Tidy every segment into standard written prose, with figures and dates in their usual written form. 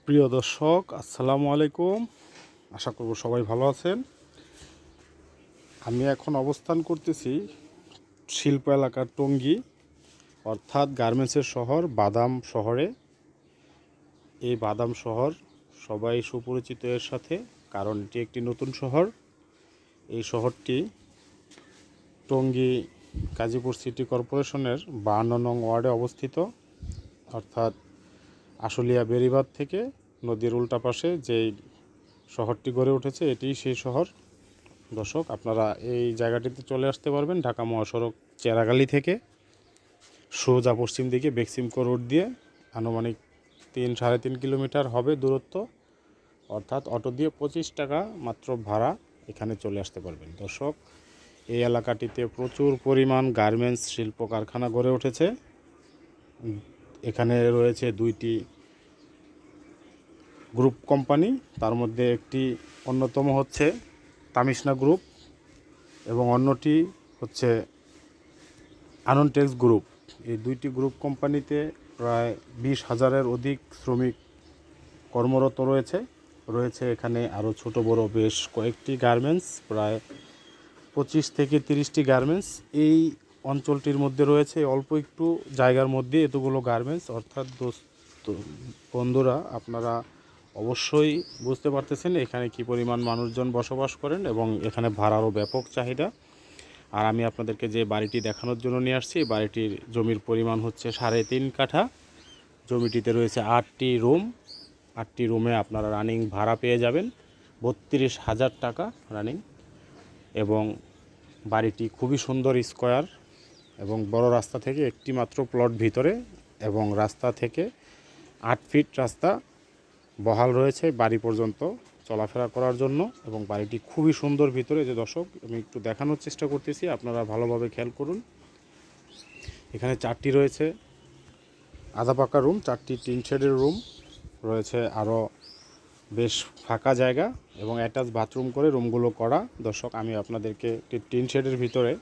প্রিয় দর্শক, আসসালামু আলাইকুম। আশা করব সবাই ভালো আছেন। আমি এখন অবস্থান করতেছি শিল্প এলাকার টঙ্গী, অর্থাৎ গার্মেন্টসের শহর বাদাম শহরে। এই বাদাম শহর সবাই সুপরিচিত এর সাথে, কারণ এটি একটি নতুন শহর। এই শহরটি টঙ্গী গাজীপুর সিটি কর্পোরেশনের 52 নং ওয়ার্ডে অবস্থিত, অর্থাৎ আশুলিয়া বেড়িবাঁধ থেকে নদীর উল্টা পাশে যেই শহরটি গড়ে উঠেছে এটি সেই শহর। দর্শক, আপনারা এই জায়গাটিতে চলে আসতে পারবেন ঢাকা মহাসড়ক চেরাগালি থেকে সোজা পশ্চিম দিকে বেক্সিমকো রোড দিয়ে। আনুমানিক 3-3.5 কিলোমিটার হবে দূরত্ব, অর্থাৎ অটো দিয়ে 25 টাকা মাত্র ভাড়া এখানে চলে আসতে পারবেন। দর্শক, এই এলাকাটিতে প্রচুর পরিমাণ গার্মেন্টস শিল্প কারখানা গড়ে উঠেছে। এখানে রয়েছে 2টি গ্রুপ কোম্পানি, তার মধ্যে একটি অন্যতম হচ্ছে তামিশনা গ্রুপ এবং অন্যটি হচ্ছে আনন্টেক্স গ্রুপ। এই 2টি গ্রুপ কোম্পানিতে প্রায় 20,000-এর অধিক শ্রমিক কর্মরত রয়েছে এখানে আরও ছোট বড় বেশ কয়েকটি গার্মেন্টস, প্রায় 25 থেকে 30টি গার্মেন্টস এই অঞ্চলটির মধ্যে রয়েছে। অল্প একটু জায়গার মধ্যে এতগুলো গার্মেন্টস, অর্থাৎ বন্ধুরা, আপনারা অবশ্যই বুঝতে পারতেছেন এখানে কি পরিমাণ মানুষজন বসবাস করেন এবং এখানে ভাড়ারও ব্যাপক চাহিদা। আর আমি আপনাদেরকে যে বাড়িটি দেখানোর জন্য নিয়ে আসছি, বাড়িটির জমির পরিমাণ হচ্ছে 3.5 কাঠা। জমিটিতে রয়েছে 8টি রুম। 8টি রুমে আপনারা রানিং ভাড়া পেয়ে যাবেন 32,000 টাকা রানিং। এবং বাড়িটি খুবই সুন্দর, স্কোয়ার এবং বড় রাস্তা থেকে একটি মাত্র প্লট ভিতরে, এবং রাস্তা থেকে 8 ফিট রাস্তা বহাল রয়েছে বাড়ি পর্যন্ত চলাফেরা করার জন্য। এবং বাড়িটি খুবই সুন্দর ভিতরে। যে দর্শক, আমি একটু দেখানোর চেষ্টা করতেছি, আপনারা ভালোভাবে খেয়াল করুন। এখানে 4টি রয়েছে আধা পাকা রুম, 4টি টিন শেডের রুম রয়েছে, আরও বেশ ফাঁকা জায়গা এবং অ্যাটাচ বাথরুম করে রুমগুলো করা। দর্শক, আমি আপনাদেরকে একটি টিন শেডের ভিতরে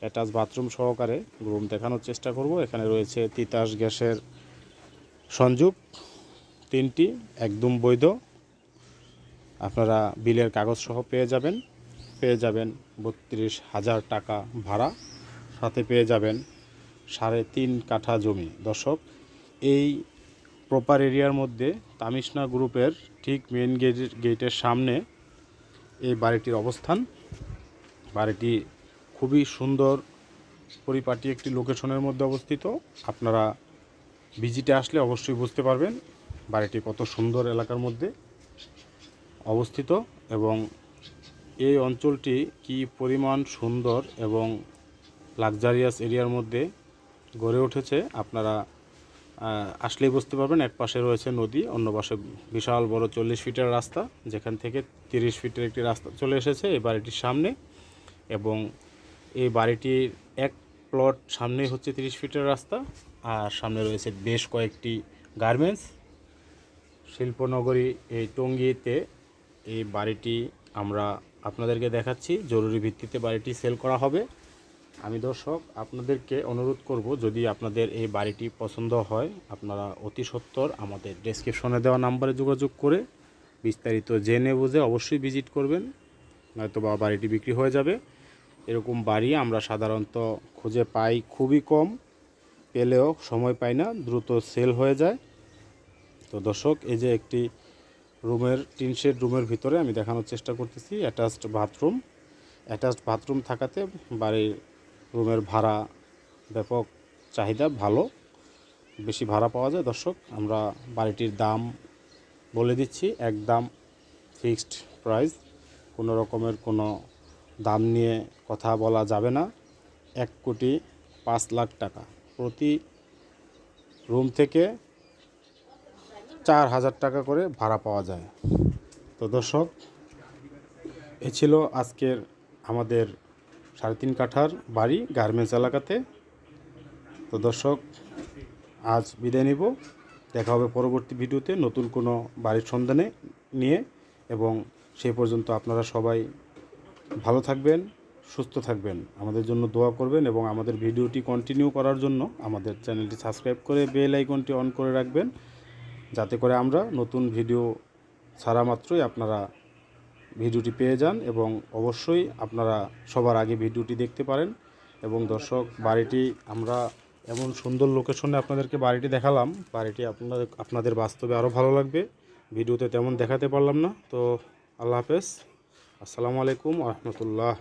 অ্যাটাচ বাথরুম সহকারে রুম দেখানোর চেষ্টা করব। এখানে রয়েছে তিতাস গ্যাসের সংযোগ 3টি, একদম বৈধ। আপনারা বিলের কাগজ সহ পেয়ে যাবেন 32,000 টাকা ভাড়া, সাথে পেয়ে যাবেন 3.5 কাঠা জমি। দর্শক, এই প্রপার এরিয়ার মধ্যে তামিশনা গ্রুপের ঠিক মেন গেটের সামনে এই বাড়িটির অবস্থান। বাড়িটি খুবই সুন্দর পরিপাটি একটি লোকেশনের মধ্যে অবস্থিত। আপনারা ভিজিটে আসলে অবশ্যই বুঝতে পারবেন বাড়িটি কত সুন্দর এলাকার মধ্যে অবস্থিত এবং এই অঞ্চলটি কি পরিমাণ সুন্দর এবং লাক্সারিয়াস এরিয়ার মধ্যে গড়ে উঠেছে আপনারা আসলেই বুঝতে পারবেন। এক পাশে রয়েছে নদী, অন্য পাশে বিশাল বড় 40 ফিটের রাস্তা, যেখান থেকে 30 ফিটের একটি রাস্তা চলে এসেছে এই বাড়িটির সামনে। এবং এই বাড়িটির এক প্লট সামনেই হচ্ছে 30 ফিটের রাস্তা, আর সামনে রয়েছে বেশ কয়েকটি গার্মেন্টস শিল্পনগরী। এই টঙ্গীতে এই বাড়িটি আমরা আপনাদেরকে দেখাচ্ছি। জরুরি ভিত্তিতে বাড়িটি সেল করা হবে। আমি দর্শক আপনাদেরকে অনুরোধ করব, যদি আপনাদের এই বাড়িটি পছন্দ হয়, আপনারা অতি সত্বর আমাদের ডেসক্রিপশনে দেওয়া নাম্বারে যোগাযোগ করে বিস্তারিত জেনে বুঝে অবশ্যই ভিজিট করবেন, নয়তো বা বাড়িটি বিক্রি হয়ে যাবে। এরকম বাড়ি আমরা সাধারণত খুঁজে পাই খুবই কম, পেলেও সময় পাই না, দ্রুত সেল হয়ে যায়। তো দর্শক, এই যে একটি রুমের টিন শেড রুমের ভিতরে আমি দেখানোর চেষ্টা করতেছি অ্যাটাচড বাথরুম থাকাতে বাড়ির রুমের ভাড়া ব্যাপক চাহিদা, ভালো, বেশি ভাড়া পাওয়া যায়। দর্শক, আমরা বাড়িটির দাম বলে দিচ্ছি, একদম ফিক্সড প্রাইস, কোনো রকমের কোনো দাম নিয়ে কথা বলা যাবে না। 1,05,00,000 টাকা প্রতি রুম থেকে 4,000 টাকা করে ভাড়া পাওয়া যায়। তো দর্শক, এ ছিল আজকের আমাদের 3.5 কাঠার বাড়ি গার্মেন্টস এলাকাতে। তো দর্শক, আজ বিদায় নিব, দেখা হবে পরবর্তী ভিডিওতে নতুন কোনো বাড়ির সন্ধানে নিয়ে। এবং সেই পর্যন্ত আপনারা সবাই ভালো থাকবেন, সুস্থ থাকবেন, আমাদের জন্য দোয়া করবেন এবং আমাদের ভিডিওটি কন্টিনিউ করার জন্য আমাদের চ্যানেলটি সাবস্ক্রাইব করে বেল আইকনটি অন করে রাখবেন। যাতে করে আমরা নতুন ভিডিও ছাড়া মাত্রই আপনারা ভিডিওটি পেয়ে যান এবং অবশ্যই আপনারা সবার আগে ভিডিওটি দেখতে পারেন। এবং দর্শক, বাড়িটি আমরা এমন সুন্দর লোকেশনে আপনাদেরকে বাড়িটি দেখালাম, বাড়িটি আপনাদের বাস্তবে আরও ভালো লাগবে। ভিডিওতে তেমন দেখাতে পারলাম না, তো আল্লাহ হাফেজ, আসসালামু আলাইকুম ওয়া রাহমাতুল্লাহ।